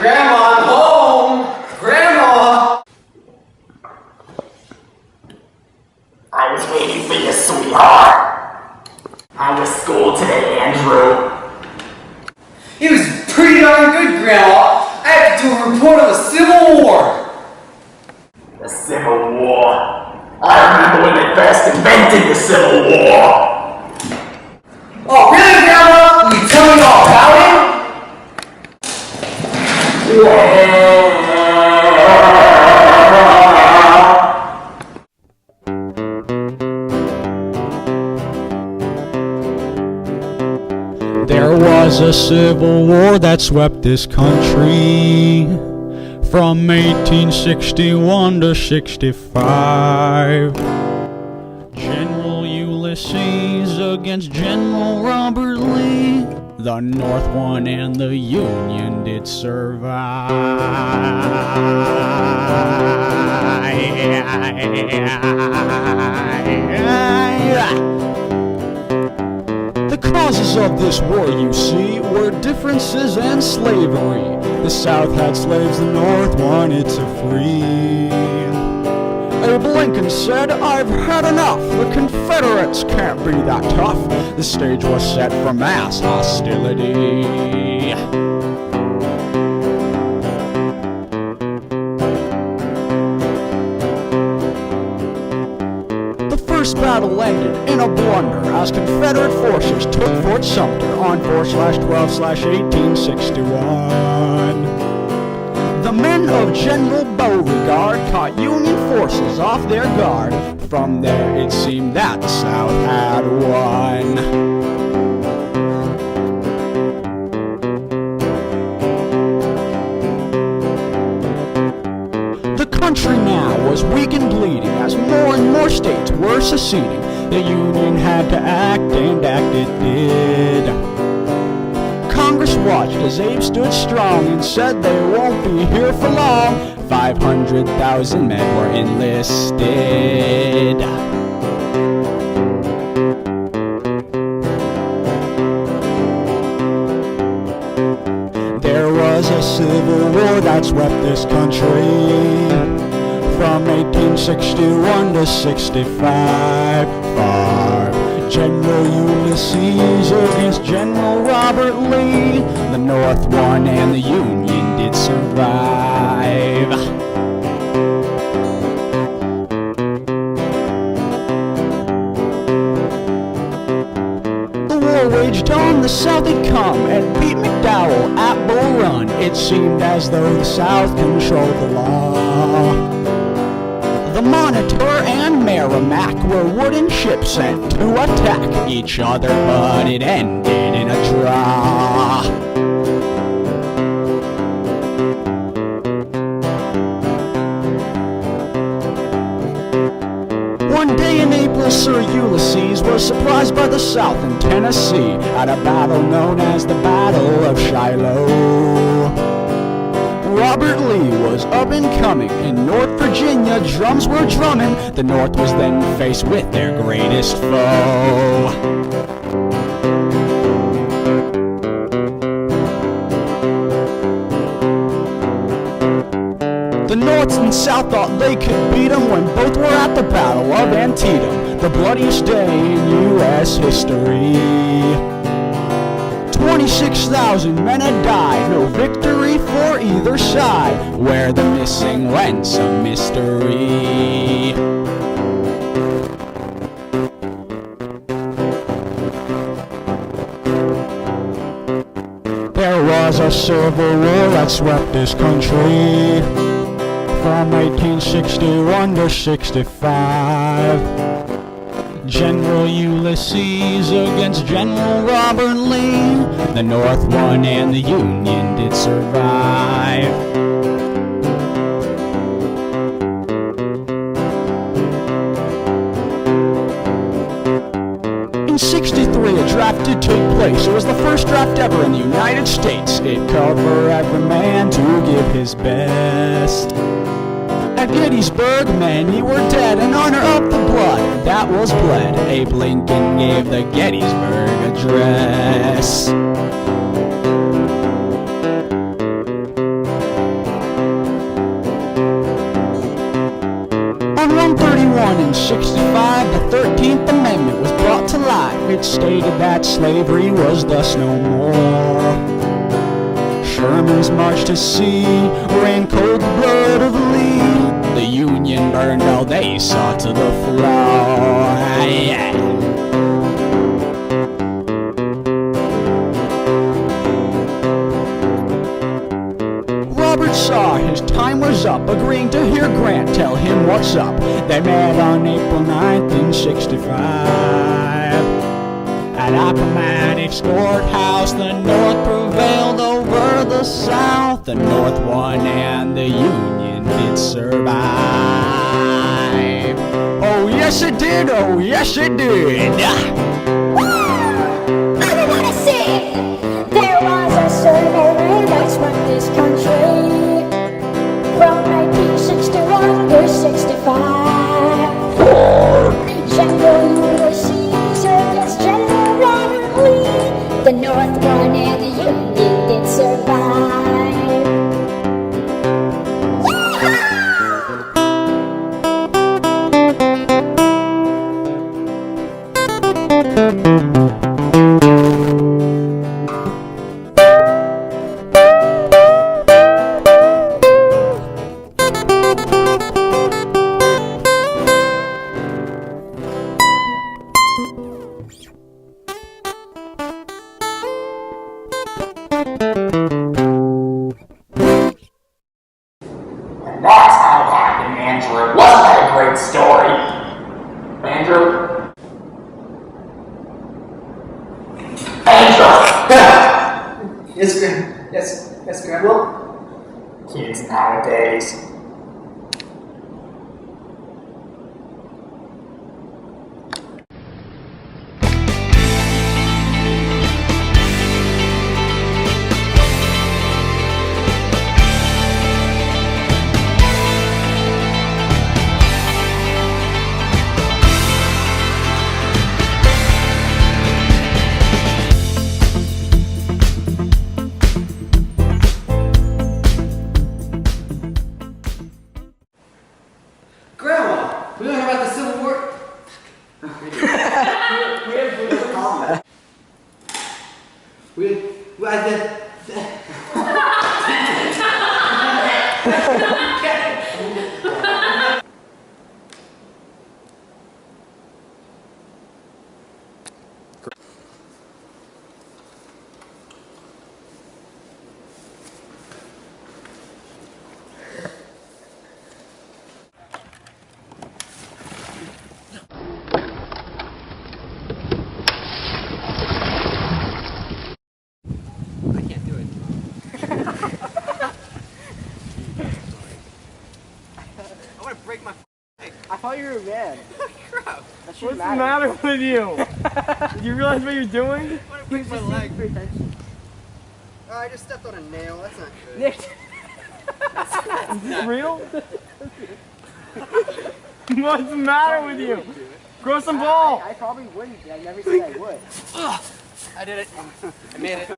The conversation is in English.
Grandma, I'm home! Grandma! I was waiting for you, sweetheart. How was school today, Andrew? It was pretty darn good, Grandma. I had to do a report on the Civil War. The Civil War? I remember when they first invented the Civil War. Oh, really, Grandma? Will you tell me all about it? There was a civil war that swept this country from 1861 to 65. General Ulysses against General Robert Lee. The North won and the Union did survive. The causes of this war, you see, were differences and slavery. The South had slaves, the North wanted to free. Abe Lincoln said, "I've had enough. The Confederates can't be that tough." The stage was set for mass hostility. The first battle ended in a blunder as Confederate forces took Fort Sumter on 4/12/1861. The men of General Beauregard caught Union forces off their guard. From there it seemed that the South had won. The country now was weak and bleeding as more and more states were seceding. The Union had to act, and act it did. Congress watched as Abe stood strong and said they won't be here for long. 500,000 men were enlisted. There was a civil war that swept this country from 1861 to 65. General Ulysses against General Robert Lee. The North won and the Union did survive. The war waged on, the South had come and beat McDowell at Bull Run. It seemed as though the South controlled the law. The Monitor and Merrimack were wooden ships sent to attack each other, but it ended in a draw. One day in April, Sir Ulysses was surprised by the South in Tennessee at a battle known as the Battle of Shiloh. Robert Lee was up and coming. In North Virginia, drums were drumming. The North was then faced with their greatest foe. The North and South thought they could beat them when both were at the Battle of Antietam, the bloodiest day in U.S. history. 26,000 men had died, no victory for either side. Where the missing went, some mystery. There was a civil war that swept this country from 1861 to 65. General Ulysses against General Robert Lee. The North won and the Union did survive. In '63, a draft did take place. It was the first draft ever in the United States. It called for every man to give his best. At Gettysburg, many were dead in honor of the blood that was bled. Abe Lincoln gave the Gettysburg Address. slavery was thus no more. Sherman's march to sea ran cold the blood of Lee. The Union burned all they saw to the floor. Yeah. Robert saw his time was up, agreeing to hear Grant tell him what's up. They met on April 9th in 65. At Appomattox Courthouse, the North prevailed over the South. The North won and the Union did survive. Oh yes it did, oh yes it did. I wanna sing. There was a certain that's from this country from 1961 to 65. General Ulysses against General Robert Lee. The North won and the Union did survive. And that's how it happened, Andrew. Wasn't that a great story? Andrew? Andrew! Yes, Grandma. Kids nowadays. Grandma, we don't hear about the Civil War. I did. I thought you were mad. Crap. What's the matter with you? Do you realize what you're doing? I want to break my leg. Oh, I just stepped on a nail. That's not good. Nick. Is this real? What's the matter with you? Grow some ball. I probably wouldn't. I never said I would. I did it. I made it.